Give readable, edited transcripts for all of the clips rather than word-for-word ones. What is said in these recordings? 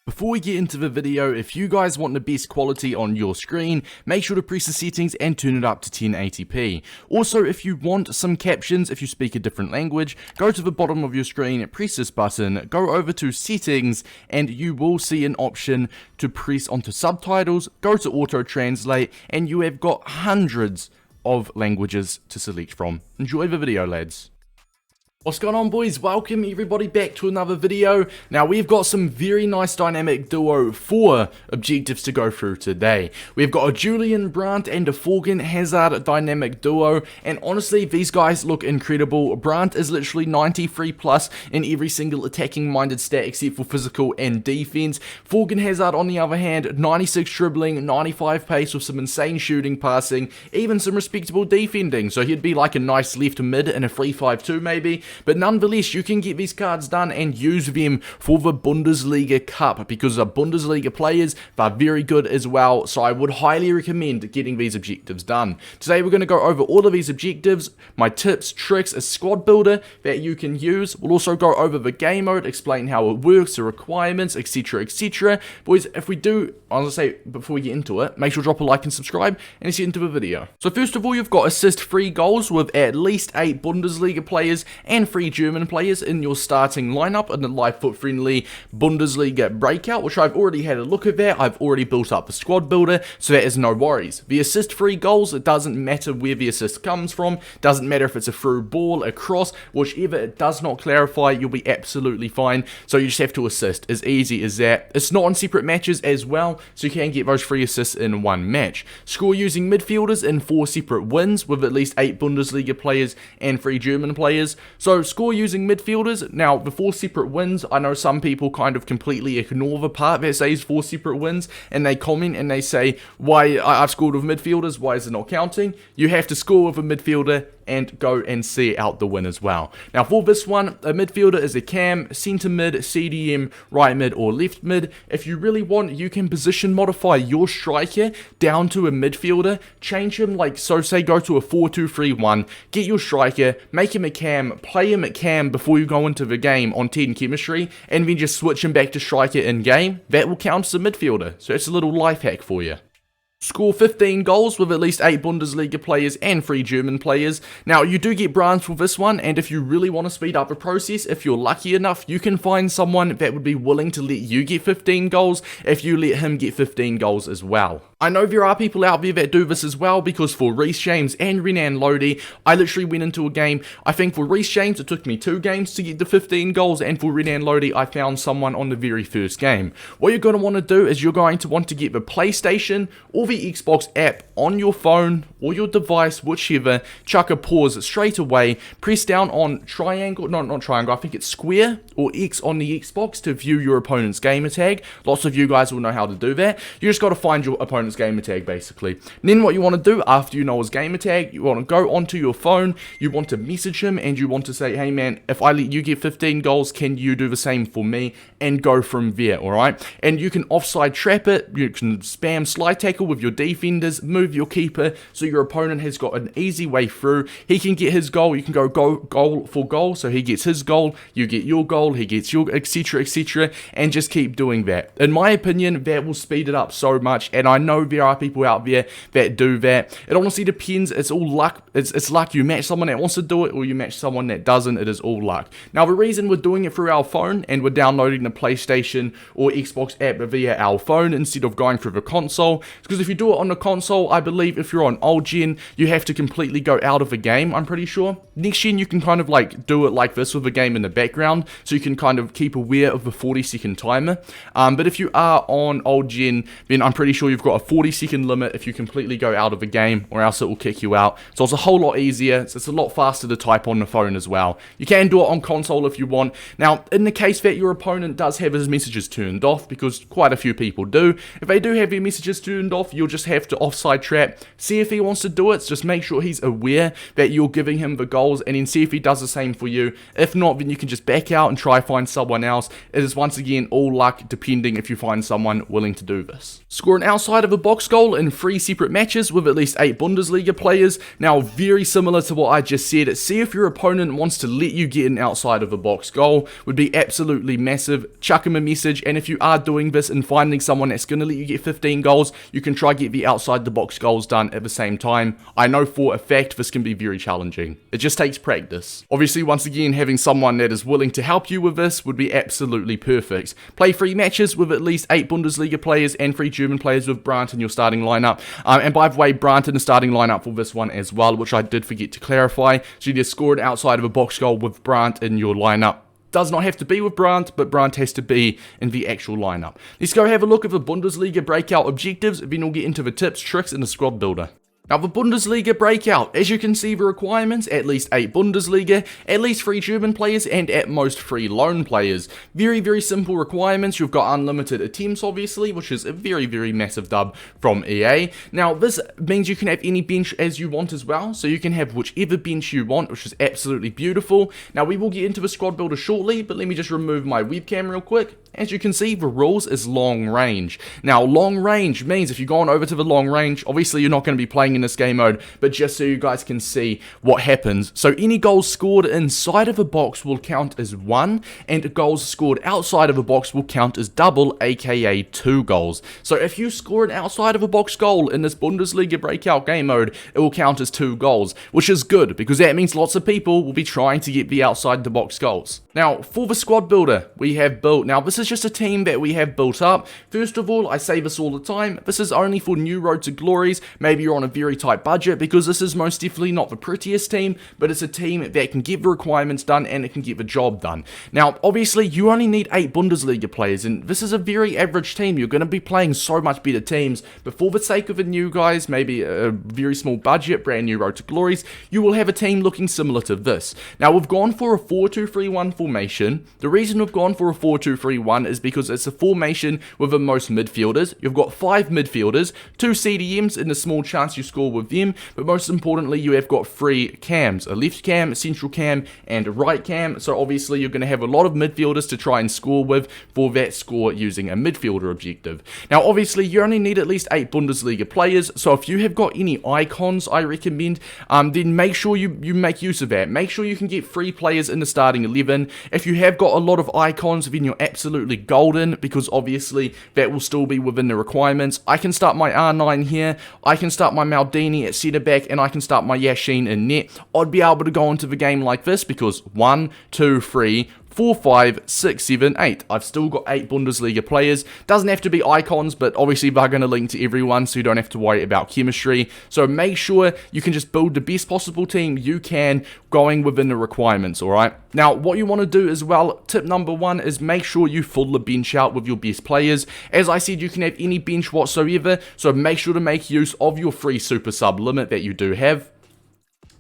Before we get into the video, if you guys want the best quality on your screen, make sure to press the settings and turn it up to 1080p. Also, if you want some captions, if you speak a different language, go to the bottom of your screen, press this button, go over to settings, and you will see an option to press onto subtitles, go to auto translate, and you have got hundreds of languages to select from. Enjoy the video, lads. What's going on, boys? Welcome everybody back to another video. Now we've got some very nice dynamic duo 4 objectives to go through today. We've got a Julian Brandt and a Thorgan Hazard dynamic duo, and honestly these guys look incredible. Brandt is literally 93 plus in every single attacking minded stat except for physical and defense. Thorgan Hazard on the other hand, 96 dribbling, 95 pace with some insane shooting, passing, even some respectable defending, so he'd be like a nice left mid in a 3-5-2 maybe. But nonetheless, you can get these cards done and use them for the Bundesliga Cup, because the Bundesliga players are very good as well, so I would highly recommend getting these objectives done. Today we're going to go over all of these objectives, my tips, tricks, a squad builder that you can use. We'll also go over the game mode, explain how it works, the requirements, etc, etc. Boys, if we do, I was going to say, before we get into it, make sure to drop a like and subscribe, and let's get into the video. So first of all, you've got assist-free goals with at least 8 Bundesliga players and 3 German players in your starting lineup in the live FUT Friendly Bundesliga Breakout, which I've already had a look at that. I've already built up the squad builder, so that is no worries. The assist-free goals, it doesn't matter where the assist comes from, doesn't matter if it's a through ball, a cross, whichever it does not clarify, you'll be absolutely fine. So you just have to assist, as easy as that. It's not on separate matches as well, so you can get those 3 assists in one match. Score using midfielders in 4 separate wins with at least 8 Bundesliga players and 3 German players. So score using midfielders. Now, the 4 separate wins, I know some people kind of completely ignore the part that says 4 separate wins, and they comment and they say, why, I've scored with midfielders, why is it not counting? You have to score with a midfielder and go and see out the win as well. Now for this one, a midfielder is a cam, centre mid, CDM, right mid or left mid. If you really want, you can position modify your striker down to a midfielder, change him like, so say go to a 4-2-3-1, get your striker, make him a cam, play him at cam before you go into the game on 10 chemistry, and then just switch him back to striker in game. That will count as a midfielder, so it's a little life hack for you. Score 15 goals with at least 8 Bundesliga players and 3 German players. Now, you do get Brandt for this one, and if you really want to speed up the process, if you're lucky enough, you can find someone that would be willing to let you get 15 goals if you let him get 15 goals as well. I know there are people out there that do this as well, because for Reece James and Renan Lodi, I literally went into a game, I think for Reece James it took me 2 games to get the 15 goals, and for Renan Lodi I found someone on the very first game. What you're going to want to do is you're going to want to get the PlayStation or the Xbox app on your phone or your device, whichever, chuck a pause straight away, press down on triangle, not triangle, I think it's square or X on the Xbox to view your opponent's gamer tag. Lots of you guys will know how to do that. You just got to find your opponent's gamer tag basically. And then what you want to do after you know his gamer tag, you want to go onto your phone, you want to message him, and you want to say, hey man, if I let you get 15 goals, can you do the same for me? And go from there, alright? And you can offside trap it, you can spam slide tackle with your defenders, move your keeper, so your opponent has got an easy way through. He can get his goal, you can go goal for goal, so he gets his goal, you get your goal, he gets your, etc, etc, and just keep doing that. In my opinion, that will speed it up so much, and I know there are people out there that do that. It honestly depends, it's all luck, it's luck. You match someone that wants to do it, or you match someone that doesn't, it is all luck. Now the reason we're doing it through our phone, and we're downloading the PlayStation or Xbox app via our phone instead of going through the console, is because if you do it on the console, I believe if you're on old gen, you have to completely go out of the game, I'm pretty sure. Next gen, you can kind of like do it like this with the game in the background, so you can kind of keep aware of the 40-second timer. But if you are on old gen, then I'm pretty sure you've got a 40-second limit if you completely go out of the game, or else it will kick you out. So it's a whole lot easier, it's a lot faster to type on the phone as well. You can do it on console if you want. Now, in the case that your opponent does have his messages turned off, because quite a few people do, if they do have their messages turned off, you'll just have to offside trap, see if he wants to do it, just make sure he's aware that you're giving him the goals, and then see if he does the same for you. If not, then you can just back out and try find someone else. It is once again all luck, depending if you find someone willing to do this. Scoring outside of of a box goal in 3 separate matches with at least 8 Bundesliga players. Now, very similar to what I just said, see if your opponent wants to let you get an outside of a box goal, would be absolutely massive. Chuck him a message, and if you are doing this and finding someone that's going to let you get 15 goals, you can try get the outside the box goals done at the same time. I know for a fact this can be very challenging. It just takes practice. Obviously, once again, having someone that is willing to help you with this would be absolutely perfect. Play 3 matches with at least 8 Bundesliga players and 3 German players with Brandt in your starting lineup. And by the way, Brandt in the starting lineup for this one as well, which I did forget to clarify. So you just scored outside of a box goal with Brandt in your lineup. Does not have to be with Brandt, but Brandt has to be in the actual lineup. Let's go have a look at the Bundesliga Breakout objectives, then we'll get into the tips, tricks, and the squad builder. Now, the Bundesliga Breakout, as you can see the requirements, at least 8 Bundesliga, at least 3 German players, and at most 3 lone players. Very, very simple requirements. You've got unlimited attempts, obviously, which is a very, very massive dub from EA. Now, this means you can have any bench as you want as well, so you can have whichever bench you want, which is absolutely beautiful. Now, we will get into the squad builder shortly, but let me just remove my webcam real quick. As you can see, the rules is long range. Now, long range means if you're going over to the long range, obviously you're not going to be playing in this game mode, but just so you guys can see what happens. So any goals scored inside of a box will count as 1, and goals scored outside of a box will count as double, aka 2 goals. So if you score an outside of a box goal in this Bundesliga Breakout game mode, it will count as 2 goals, which is good, because that means lots of people will be trying to get the outside the box goals. Now, for the squad builder, we have built, now this is just a team that we have built up. First of all, I say this all the time, this is only for new road to glories. Maybe you're on a very tight budget, because this is most definitely not the prettiest team, but it's a team that can get the requirements done and it can get the job done. Now, obviously, you only need 8 Bundesliga players, and this is a very average team. You're going to be playing so much better teams, but for the sake of the new guys, maybe a very small budget, brand new road to glories, you will have a team looking similar to this. Now, we've gone for a 4-2-3-1 formation. The reason we've gone for a 4-2-3-1 is because it's a formation with the most midfielders. You've got 5 midfielders, 2 CDMs, and a small chance you score with them, but most importantly, you have got 3 cams, a left cam, a central cam, and a right cam. So obviously, you're going to have a lot of midfielders to try and score with for that score using a midfielder objective. Now, obviously, you only need at least 8 Bundesliga players, so if you have got any icons, I recommend, then make sure you make use of that. Make sure you can get 3 players in the starting 11. If you have got a lot of icons, then you're absolutely golden, because obviously that will still be within the requirements. I can start my R9 here, I can start my Maldini at centre back, and I can start my Yashin in net. I'd be able to go into the game like this because 1, 2, 3, 4, 5, 6, 7, 8. I've still got 8 Bundesliga players. Doesn't have to be icons, but obviously they're going to link to everyone, so you don't have to worry about chemistry. So make sure you can just build the best possible team you can going within the requirements, alright? Now, what you want to do as well, tip number 1, is make sure you fill the bench out with your best players. As I said, you can have any bench whatsoever, so make sure to make use of your free super sub limit that you do have.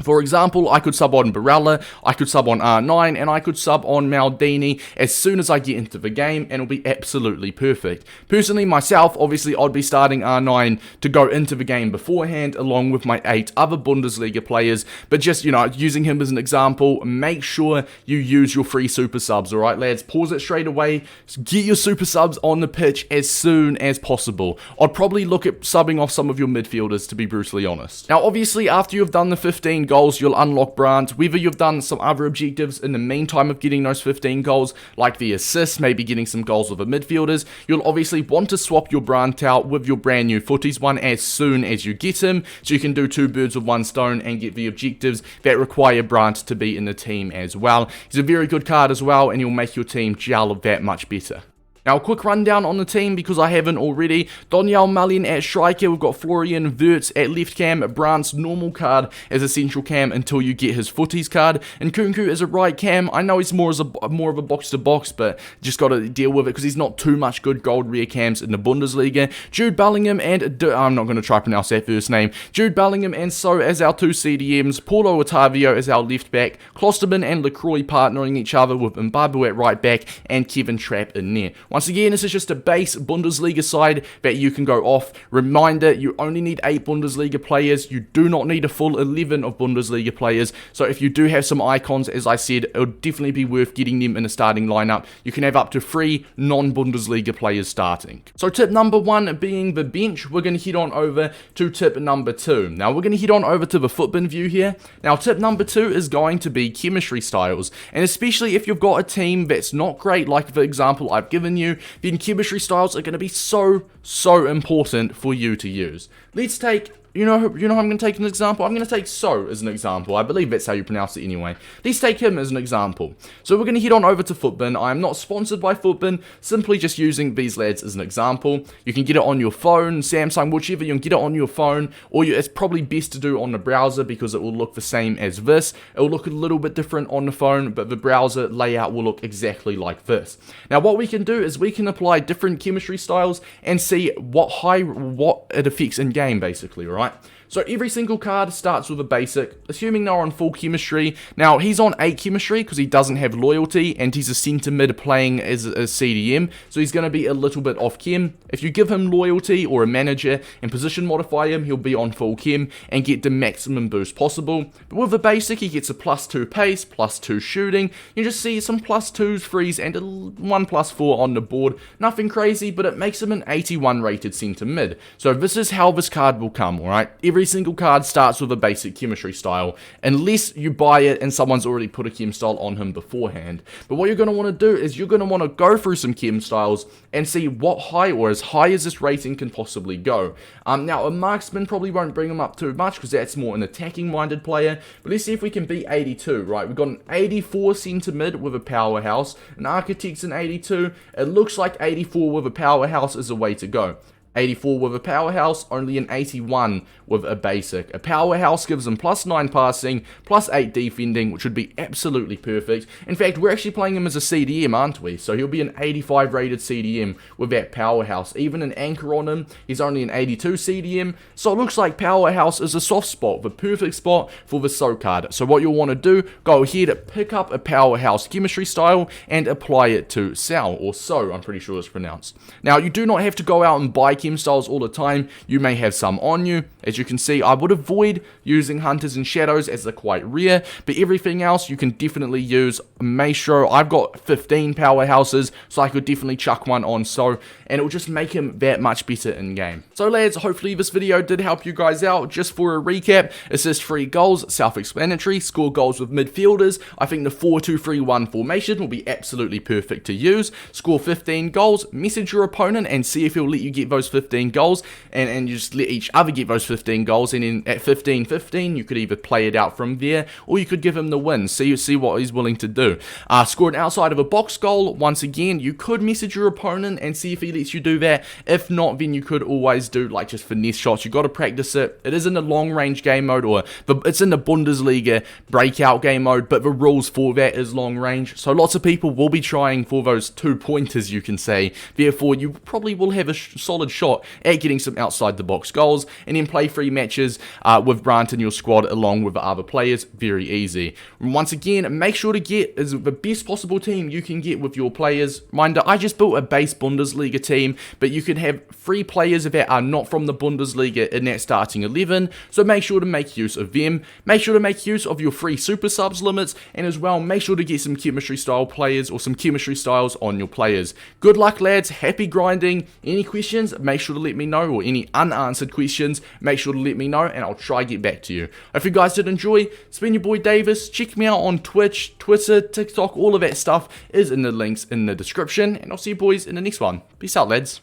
For example, I could sub on Barella, I could sub on R9, and I could sub on Maldini as soon as I get into the game, and it'll be absolutely perfect. Personally, myself, obviously, I'd be starting R9 to go into the game beforehand, along with my 8 other Bundesliga players, but just, you know, using him as an example, make sure you use your free super subs, alright, lads? Pause it straight away, get your super subs on the pitch as soon as possible. I'd probably look at subbing off some of your midfielders, to be brutally honest. Now, obviously, after you've done the 15 goals, you'll unlock Brandt. Whether you've done some other objectives in the meantime of getting those 15 goals, like the assists, maybe getting some goals with the midfielders, you'll obviously want to swap your Brandt out with your brand new FUTTIES one as soon as you get him, so you can do 2 birds with 1 stone and get the objectives that require Brandt to be in the team as well. He's a very good card as well, and he'll make your team gel that much better. Now, a quick rundown on the team, because I haven't already. Daniel Malin at striker, we've got Florian Wirtz at left cam, Brandt's normal card as a central cam until you get his FUTTIES card, and Kunku as a right cam. I know he's more of a box-to-box, but just got to deal with it because he's not too much good gold rear cams in the Bundesliga. Jude Bellingham and, I'm not going to try to pronounce that first name, Jude Bellingham and So as our 2 CDMs, Paulo Otavio as our left back, Klosterman and LaCroix partnering each other with Mbabu at right back, and Kevin Trapp in there. Once again, this is just a base Bundesliga side that you can go off. Reminder, you only need 8 Bundesliga players. You do not need a full 11 of Bundesliga players. So if you do have some icons, as I said, it would definitely be worth getting them in a starting lineup. You can have up to 3 non-Bundesliga players starting. So tip number 1 being the bench, we're going to head on over to tip number 2. Now we're going to head on over to the footbin view here. Now tip number 2 is going to be chemistry styles, and especially if you've got a team that's not great, like the example I've given you, then chemistry styles are going to be so important for you to use. Let's take, you know who I'm going to take an example? I'm going to take So as an example. I believe that's how you pronounce it anyway. Let's take him as an example. So we're going to head on over to Footbin. I am not sponsored by Footbin, simply just using these lads as an example. You can get it on your phone, Samsung, whichever, you can get it on your phone, or it's probably best to do on the browser because it will look the same as this. It will look a little bit different on the phone, but the browser layout will look exactly like this. Now what we can do is we can apply different chemistry styles and see what it affects in game, basically, right? So every single card starts with a basic, assuming they're on full chemistry. Now he's on 8 chemistry because he doesn't have loyalty and he's a centre mid playing as a CDM, so he's going to be a little bit off chem. If you give him loyalty or a manager and position modify him, he'll be on full chem and get the maximum boost possible. But with the basic, he gets a +2 pace, +2 shooting. You just see some +2s, 3s and a 1 +4 on the board. Nothing crazy, but it makes him an 81 rated centre mid. So this is how this card will come, alright? Every single card starts with a basic chemistry style, unless you buy it and someone's already put a chem style on him beforehand. But what you're going to want to do is you're going to want to go through some chem styles and see what high or as high as this rating can possibly go. Now a marksman probably won't bring him up too much because that's more an attacking minded player, but let's see if we can beat 82, right? We've got an 84 centre mid with a powerhouse, an architect's an 82, it looks like 84 with a powerhouse is the way to go. 84 with a powerhouse, only an 81 with a basic. A powerhouse gives him +9 passing, +8 defending, which would be absolutely perfect. In fact, we're actually playing him as a CDM, aren't we? So he'll be an 85 rated CDM with that powerhouse. Even an anchor on him, he's only an 82 CDM. So it looks like powerhouse is a soft spot, the perfect spot for the So card. So what you'll want to do, go ahead, pick up a powerhouse chemistry style and apply it to Sal, or So, I'm pretty sure it's pronounced. Now, you do not have to go out and buy chem styles all the time. You may have some on you. As you can see, I would avoid using hunters and shadows as they're quite rare, but everything else you can definitely use. Maestro, I've got 15 powerhouses, so I could definitely chuck one on So, and it will just make him that much better in game. So lads, hopefully this video did help you guys out. Just for a recap, assist 3 goals, self-explanatory, score goals with midfielders. I think the 4-2-3-1 formation will be absolutely perfect to use. Score 15 goals, message your opponent and see if he'll let you get those 15 goals, and you just let each other get those 15 goals, and then at 15-15 you could either play it out from there or you could give him the win, see what he's willing to do. Score an outside of a box goal, once again you could message your opponent and see if he lets you do that. If not, then you could always do like just finesse shots. You got to practice it. It is in the long range game mode, or it's in the Bundesliga Breakout game mode, but the rules for that is long range, so lots of people will be trying for those 2 pointers, you can say. Therefore you probably will have a solid shot at getting some outside the box goals, and then play 3 matches with Brandt in your squad along with the other players. Very easy. Once again, make sure to get the best possible team you can get with your players. Reminder, I just built a base Bundesliga team, but you can have 3 players that are not from the Bundesliga in that starting 11, so make sure to make use of them. Make sure to make use of your free super subs limits, and as well make sure to get some chemistry style players or some chemistry styles on your players. Good luck lads, happy grinding. Any questions, make sure to let me know, or any unanswered questions, make sure to let me know and I'll try to get back to you. If you guys did enjoy, it's been your boy Davis. Check me out on Twitch, Twitter, TikTok, all of that stuff is in the links in the description, and I'll see you boys in the next one. Peace out lads.